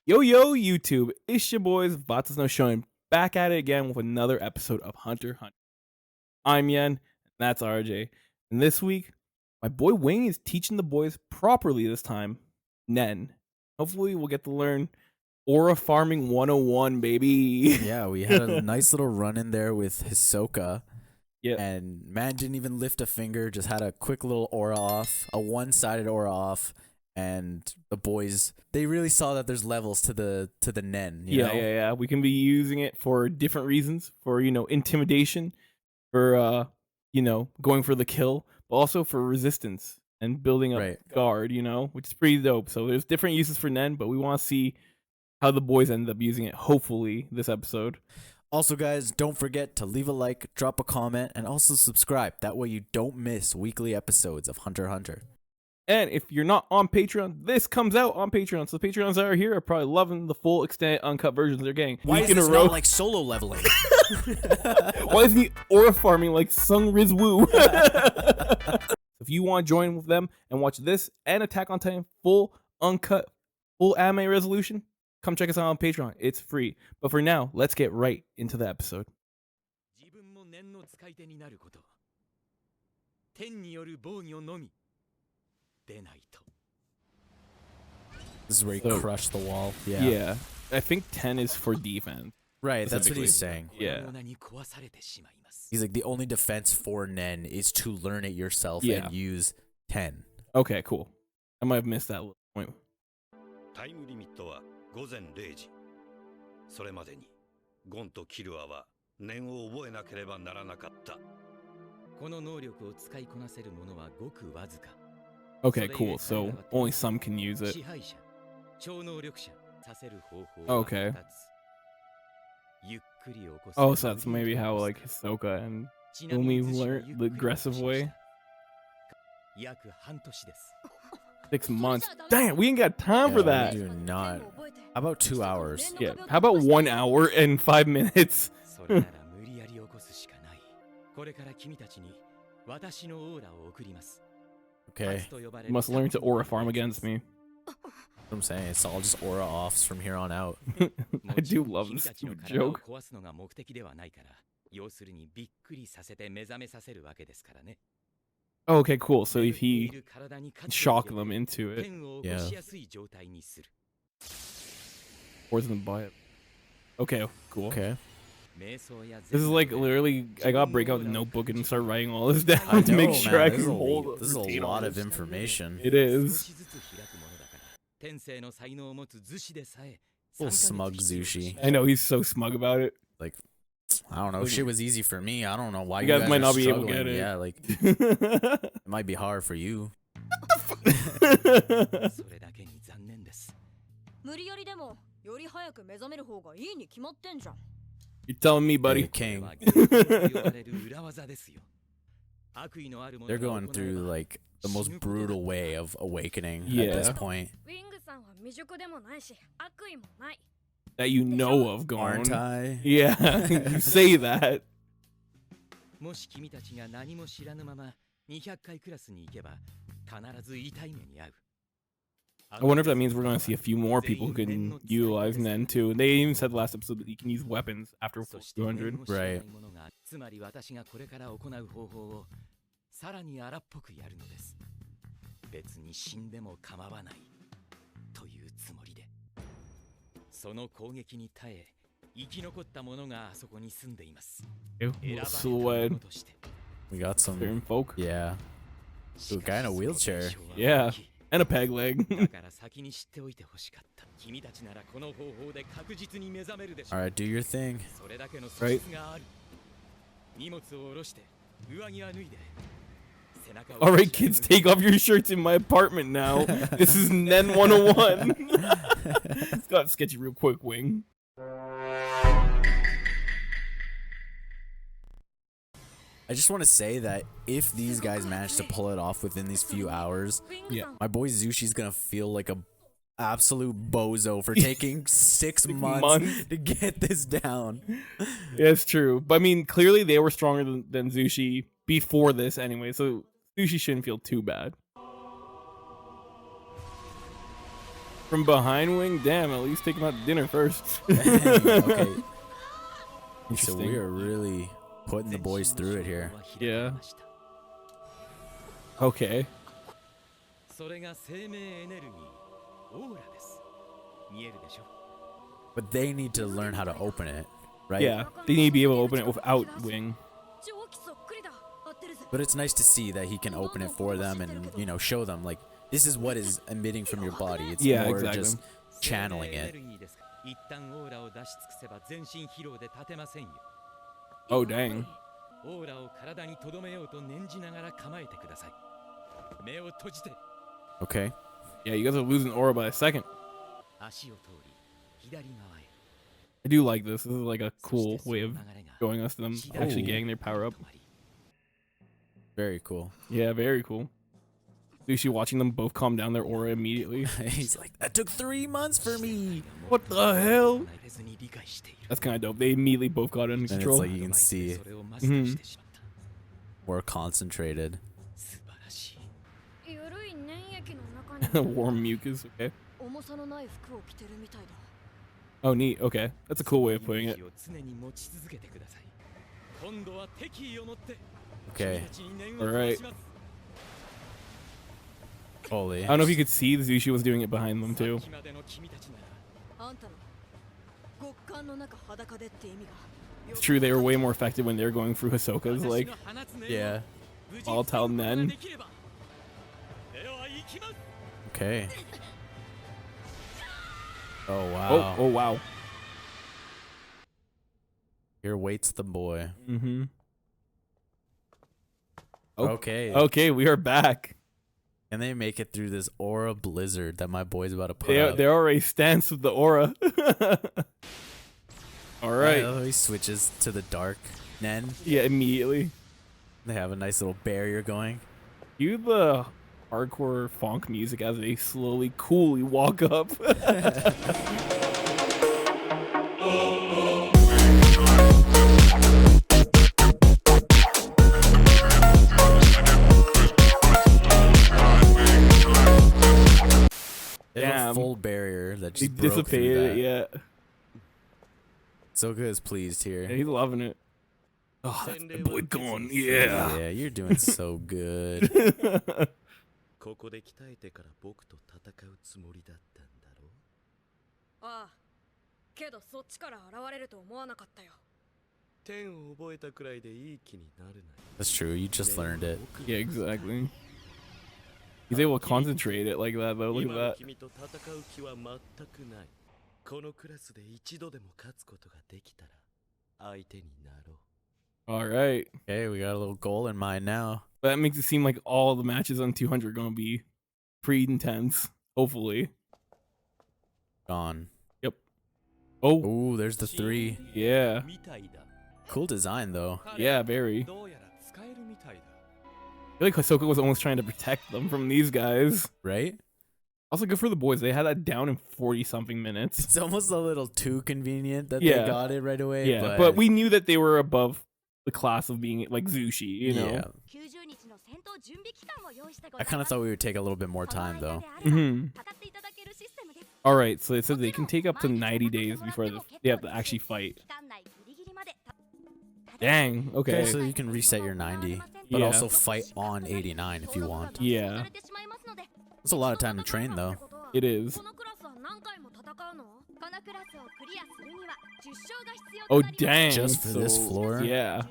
Yo, YouTube, it's your boys, Vatos no Shonen, back at it again with another episode of HunterXHunter. I'm Yen, and that's RJ. And this week, my boy Wing is teaching the boys properly this time, Nen. Hopefully, we'll get to learn Aura Farming 101, baby. Yeah, we had a nice little run in there with Hisoka. Yeah. And man didn't even lift a finger, just had a quick little aura off, a one-sided aura off. And the boys, they really saw that there's levels to the Nen. You know? Yeah. We can be using it for different reasons, for intimidation, for going for the kill, but also for resistance and building up guard, which is pretty dope. So there's different uses for Nen, but we want to see how the boys end up using it, hopefully, this episode. Also, guys, don't forget to leave a like, drop a comment, and also subscribe. That way you don't miss weekly episodes of HunterXHunter. And if you're not on Patreon, this comes out on Patreon. So the Patreons that are here are probably loving the full extended uncut versions they're getting. Why is this not like solo leveling? Why isn't he aura farming like Sung Riz Woo? If you want to join with them and watch this and Attack on Titan full uncut, full anime resolution, come check us out on Patreon. It's free. But for now, let's get right into the episode. This is where he crushed the wall. Yeah. I think 10 is for defense. Right, that's what he's saying. Yeah. He's like, the only defense for Nen is to learn it yourself and use 10. Okay, cool. I might have missed that little point. Time limit は午前0時。それまでにゴンとキルアは念を覚えなければならなかった。この能力を使いこなせる者はごくわずか。Okay, cool. So only some can use it. Okay. Oh, so that's maybe how like Hisoka and Umi learned the aggressive way. 6 months. Damn, we ain't got time for that. We do not. How about 2 hours? Yeah. How about 1 hour and 5 minutes? Okay. You must learn to aura farm against me. I'm saying it's all just aura offs from here on out. I do love this stupid joke. Okay, cool. So if he shock them into it, poison them by it. Okay, cool. Okay. This is like literally, I gotta break out the notebook and start writing all this down to make sure I can hold. This is a lot of information. It is. Little smug Zushi. I know, he's so smug about it. Like, I don't know. Shit was easy for me. I don't know why you guys might not be able to get it. Yeah, like it might be hard for you. You're telling me, buddy. Hey, King. They're going through like the most brutal way of awakening at this point. That you know of, Gon. Aren't I? Yeah, you say that. I wonder if that means we're going to see a few more people who can utilize Nen too. And they even said last episode that you can use weapons after 200. Right. Ew, silhouette. We got some Veteran folk. Yeah. Ooh, guy in a wheelchair. Yeah. And a peg leg. Alright, do your thing. Right. Alright, kids, take off your shirts in my apartment now. This is Nen 101. It's got sketchy real quick, Wing. I just want to say that if these guys manage to pull it off within these few hours, my boy Zushi's gonna feel like a absolute bozo for taking 6 months to get this down. Yeah, it's true. But I mean, clearly they were stronger than Zushi before this anyway, so Zushi shouldn't feel too bad. From behind wing? Damn, at least take him out to dinner first. Okay. So Interesting. we are really putting the boys through it here. Yeah. Okay. But they need to learn how to open it, right? Yeah, they need to be able to open it without wing. But it's nice to see that he can open it for them and, you know, show them, like, this is what is emitting from your body. It's more just channeling it. Oh, dang. Okay. Yeah, you guys are losing aura by a second. I do like this. This is like a cool way of showing us them actually getting their power up. Very cool. Yeah, very cool. Zushi watching them both calm down their aura immediately. He's like, that took 3 months for me. What the hell? That's kind of dope. They immediately both got under And control. it's like you can see more concentrated. Warm mucus, okay. Oh, neat. Okay. That's a cool way of putting it. Okay. Alright. Holy. I don't know if you could see Zushi was doing it behind them too. It's true, they were way more effective when they were going through Hisoka's, like, Yeah. volatile Nen. Okay. Oh, wow. Oh, wow. Here waits the boy. Mm-hmm. Okay. Okay, we are back. Can they make it through this aura blizzard that my boy's about to put up? They're already stance with the aura. Alright. Oh, he switches to the dark Nen. Yeah, immediately. They have a nice little barrier going. Cue the hardcore funk music as they slowly, coolly walk up. They have Damn. a full barrier that He just broke through dissipated that. it, yeah. So good is pleased here. Yeah, he's loving it. Oh, that's my boy Gon, yeah. Yeah, you're doing so good. That's true, you just learned it. Yeah, exactly. He's able to concentrate it like that, though. Look at that. Alright. Okay, we got a little goal in mind now. That makes it seem like all the matches on 200 are going to be pretty intense. Hopefully. Gone. Yep. Oh. Ooh, there's the 3. Yeah. Cool design, though. Yeah, very. I feel like Hisoka was almost trying to protect them from these guys. Right? Also, good for the boys. They had that down in 40-something minutes. It's almost a little too convenient that Yeah. they got it right away. Yeah, but we knew that they were above the class of being like Zushi, you know? Yeah. I kind of thought we would take a little bit more time, though. Alright, so it says they can take up to 90 days before they have to actually fight. Dang, okay. So you can reset your 90, but Yeah. also fight on 89 if you want. Yeah, It's a lot of time to train, though. it is. Oh, dang. Just for this floor? Yeah.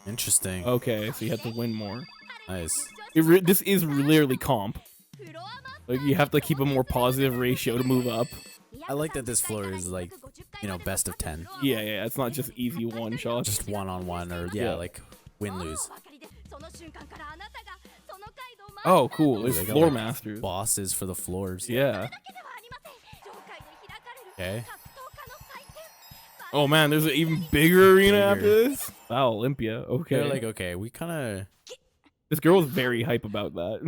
Interesting. Okay, so you have to win more. Nice. This is literally comp. Like, you have to keep a more positive ratio to move up. I like that this floor is like, you know, best of 10. Yeah, yeah, it's not just easy one shot. Just one-on-one or, Yeah. like win-lose. Oh, cool. There's They got, floor like, masters. Bosses for the floors. Yeah. Okay. Oh man, there's an even bigger arena after Bigger. this. Wow, Olympia. Okay. They're like, okay, we kind of... This girl was very hype about that.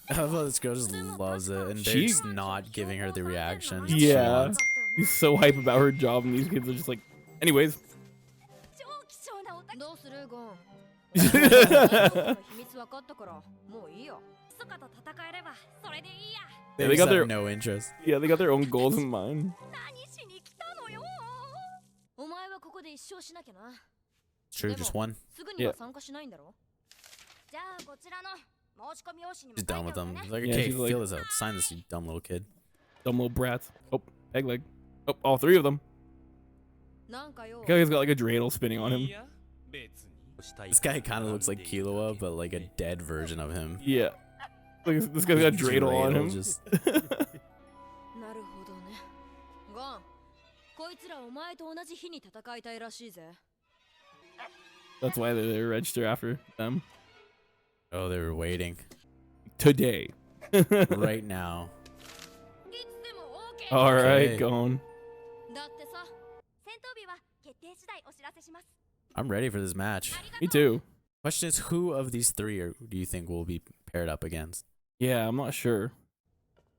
I love this girl just loves it, and they're She- just not giving her the reaction. she Yeah. wants. She's so hype about her job, and these kids are just like, anyways. They, they got their no interest. Yeah, they got their own goals in mind. True, just one. Yeah. Just done with them. He's like, Yeah, okay, she's like- fill this out. Sign this, you dumb little kid. Dumb little brats. Oh, peg leg. Oh, all three of them. He's got like a dreidel spinning on him. This guy kind of looks like Killua, but like a dead version of him. Yeah. Look, this guy's got a dreidel on him. Just... That's why they register after them. Oh, they were waiting. Today. Right now. All right, Okay. Gon. I'm ready for this match. Me too. Question is, who of these three do you think will be paired up against? Yeah, I'm not sure.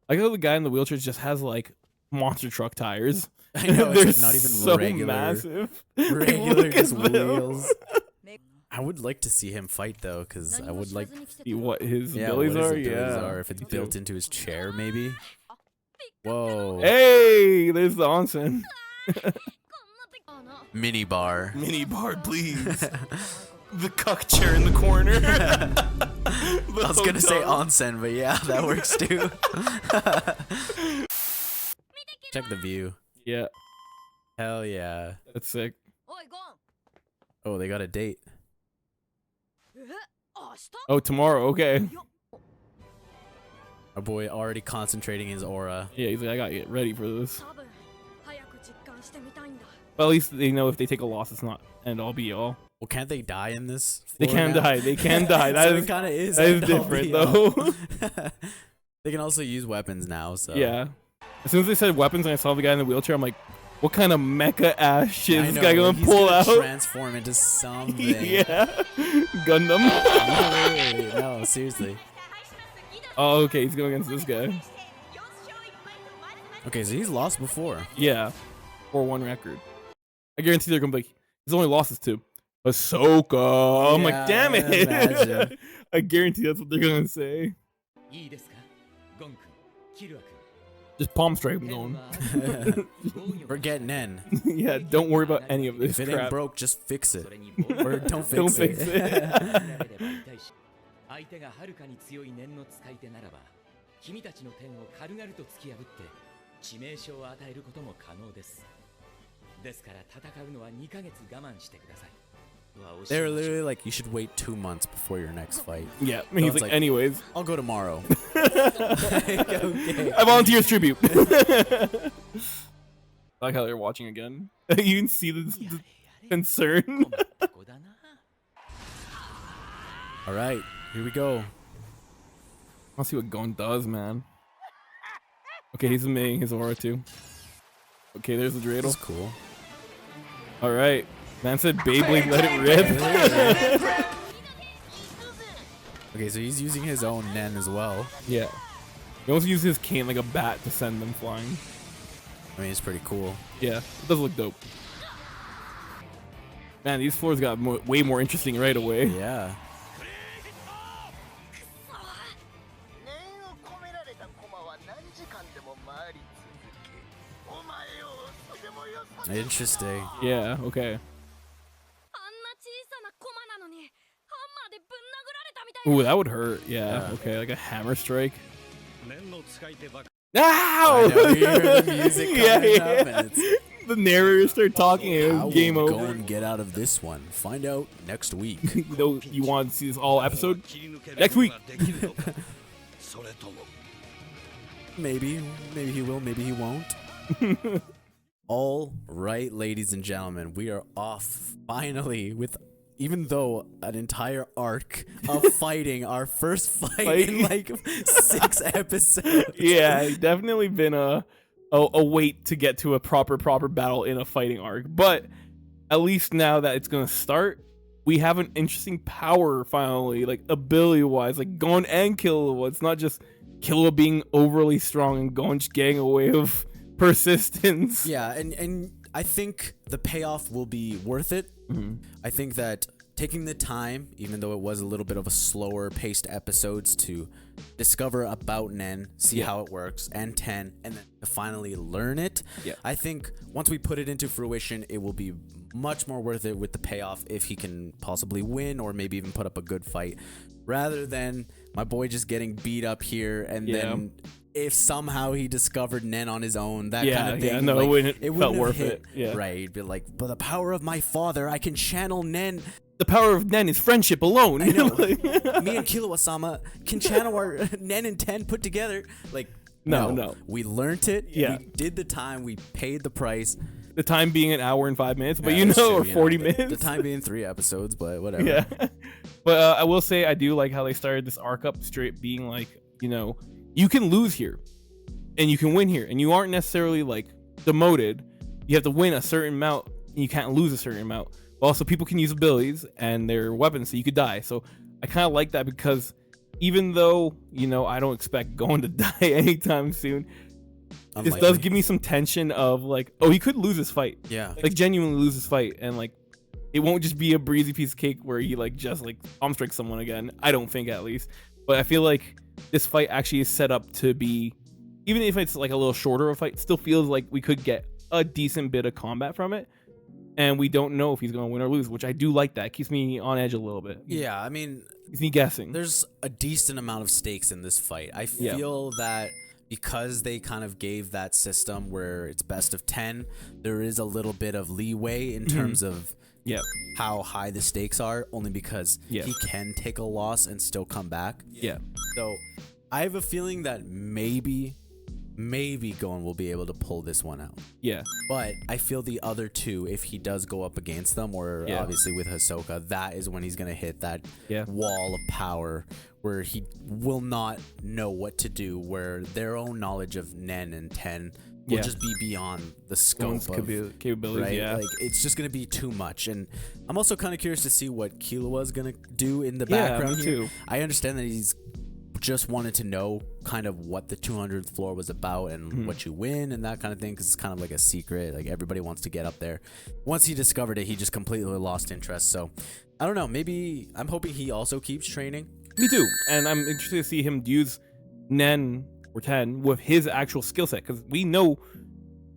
I know the guy in the wheelchair just has like monster truck tires. I know, They're it's not even so regular. massive. Regular Look just at them. wheels. I would like to see him fight though, because I would like See what his yeah, abilities what his are. abilities Yeah. are. If it's built into his chair, maybe. Whoa. Hey, there's the onsen. Mini bar. Mini bar, please. The cuck chair in the corner. I was gonna say onsen, but yeah, that works too. Check the view. Yeah, Hell yeah. that's sick. Oh, they got a date. Oh, tomorrow. Okay. Our boy already concentrating his aura. Yeah, he's like, I gotta get ready for this. But at least they know if they take a loss, it's not end all be all. Well, can't they die in this? They floor can now? die. They can die. That So is it kind of is. that is end all different be all. though. They can also use weapons now, so. Yeah. As soon as they said weapons and I saw the guy in the wheelchair, I'm like, what kind of mecha ass shit I is this know, guy gonna he's pull gonna out? transform into something. Yeah. Gundam. Wait, no, seriously. Oh, okay. He's going against this guy. Okay, so he's lost before. Yeah. 4-1 record. I guarantee they're gonna be like, he's only lost is 2. Ahsoka. I'm like, Yeah, damn it. imagine. I guarantee that's what they're gonna say. Just palm strike him going. Forget Nen. Yeah, don't worry about any of this If it ain't crap. broke, just fix it. Or don't fix Don't it. fix it. 相手がはるかに強い念の使い手ならば君たちの天を軽々と突き破って致命傷を与えることも可能です。ですから戦うのは2ヶ月我慢してください。 They're literally like, you should wait 2 months before your next fight. Yeah, I mean, he's Gon's like, like, anyways. I'll go tomorrow. Okay. I volunteer as tribute. I like how they're watching again. You can see the concern. All right, here we go. I'll see what Gon does, man. Okay, he's emitting his aura too. Okay, there's the This is dreidel. cool. All right, man said Beyblade, let it rip. Okay, so he's using his own Nen as well. Yeah. He also uses his cane like a bat to send them flying. I mean, it's pretty cool. Yeah, it does look dope. Man, these floors got way more interesting right away. Yeah. Interesting. Yeah, okay. Ooh, that would hurt. Yeah, okay, like a hammer strike. 念の使い手ばか Ow! I know, you hear the music coming up and it's, The narrator start talking and how it's game will over. Gon get out of this one? Find out next week. You know, you want to see this all episode? 切り抜ける Next こと week. ができるのかそれとも Maybe he will, maybe he won't. All right, ladies and gentlemen, we are off finally with, even though an entire arc of fighting, our first fight in like 6 episodes. Yeah, it's definitely been a wait to get to a proper battle in a fighting arc. But at least now that it's gonna start, we have an interesting power finally, like ability wise, like Gon and Killua. It's not just Killua being overly strong and Gon just getting away with persistence. Yeah, and I think the payoff will be worth it. Mhm. I think that taking the time, even though it was a little bit of a slower paced episodes, to discover about Nen, see how it works, and 10, and then to finally learn it. I think once we put it into fruition, it will be much more worth it with the payoff if he can possibly win or maybe even put up a good fight, rather than my boy just getting beat up here and then if somehow he discovered Nen on his own, that kind of thing. Yeah, no, like, it felt worth hit, it. Yeah. Right. It'd be like, but the power of my father, I can channel Nen. The power of Nen is friendship alone. I know. Me and Killua-sama can channel our Nen and 10 put together. Like, no. We learned it. Yeah. We did the time. We paid the price. The time being an hour and 5 minutes, but or 40 minutes. The time being 3 episodes, but whatever. Yeah. But I will say, I do like how they started this arc up straight being like, you can lose here and you can win here, and you aren't necessarily like demoted. You have to win a certain amount and you can't lose a certain amount. But also, people can use abilities and their weapons, so you could die. So I kind of like that, because even though, I don't expect Gon to die anytime soon, this does give me some tension of like, oh, he could lose his fight. Yeah. Like, genuinely lose his fight, and like, it won't just be a breezy piece of cake where he like just like arm strikes someone again. I don't think, at least. But I feel like this fight actually is set up to be, even if it's like a little shorter of a fight, still feels like we could get a decent bit of combat from it. And we don't know if he's going to win or lose, which I do like that. It keeps me on edge a little bit. Yeah, I mean, keeps me guessing. There's a decent amount of stakes in this fight. I feel that because they kind of gave that system where it's best of 10, there is a little bit of leeway in terms of how high the stakes are, only because he can take a loss and still come back. Yeah. So I have a feeling that maybe Gon will be able to pull this one out. Yeah. But I feel the other two, if he does go up against them, or obviously with Hisoka, that is when he's going to hit that wall of power where he will not know what to do, where their own knowledge of Nen and 10 will just be beyond the scope of capabilities. Right? Yeah. Like, it's just going to be too much. And I'm also kind of curious to see what Killua is going to do in the background here. Too. I understand that he's just wanted to know kind of what the 200th floor was about and what you win and that kind of thing, because it's kind of like a secret. Like, everybody wants to get up there. Once he discovered it, he just completely lost interest. So I don't know, maybe I'm hoping he also keeps training. Me too. And I'm interested to see him use Nen or 10 with his actual skill set, because we know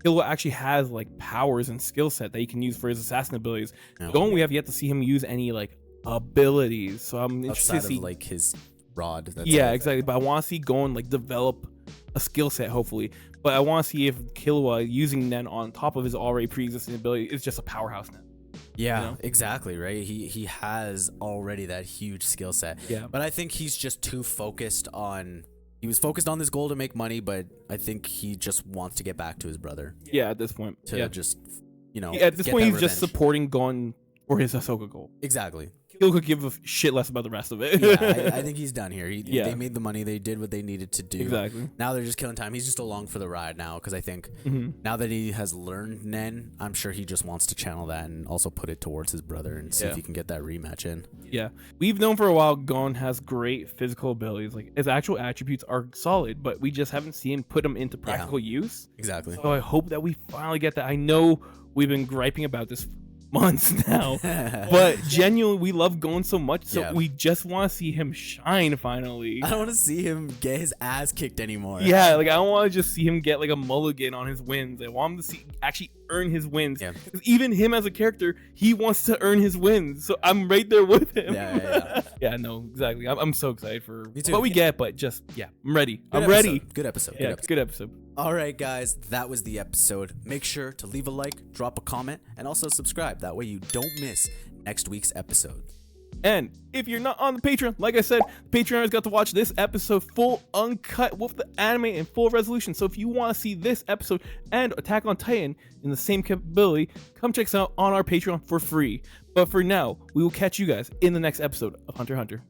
Killua actually has like powers and skill set that he can use for his assassin abilities. Gon, we have yet to see him use any like abilities, so I'm interested outside to see of like his rod. Exactly. But I want to see Gon like develop a skill set, hopefully. But I want to see if Killua using Nen on top of his already pre-existing ability is just a powerhouse Nen. Yeah, exactly, right? He has already that huge skill set. Yeah. But I think he's just too focused on... He was focused on this goal to make money, but I think he just wants to get back to his brother. Yeah, at this point. To just, at this point, he's just supporting Gon for his Hisoka goal. Exactly. Killua could give a shit less about the rest of it. I think he's done here. They made the money. They did what they needed to do. Exactly. Now they're just killing time. He's just along for the ride now, because I think now that he has learned Nen, I'm sure he just wants to channel that and also put it towards his brother and see if he can get that rematch in. Yeah. We've known for a while Gon has great physical abilities. Like, his actual attributes are solid, but we just haven't seen put them into practical use. Exactly. So I hope that we finally get that. I know we've been griping about this months now, but genuinely we love Gon so much, so we just want to see him shine finally. I don't want to see him get his ass kicked anymore. Yeah, like, I don't want to just see him get like a mulligan on his wins. I want him to actually earn his wins, because even him as a character, he wants to earn his wins, so I'm right there with him. Yeah, no, exactly. I'm so excited for what we get, but just I'm ready. Ready. Good episode. Good episode. All right, guys, that was the episode. Make sure to leave a like, drop a comment, and also subscribe. That way you don't miss next week's episode. And if you're not on the Patreon, like I said, Patreoners got to watch this episode full uncut with the anime in full resolution. So if you want to see this episode and Attack on Titan in the same capability, come check us out on our Patreon for free. But for now, we will catch you guys in the next episode of Hunter x Hunter.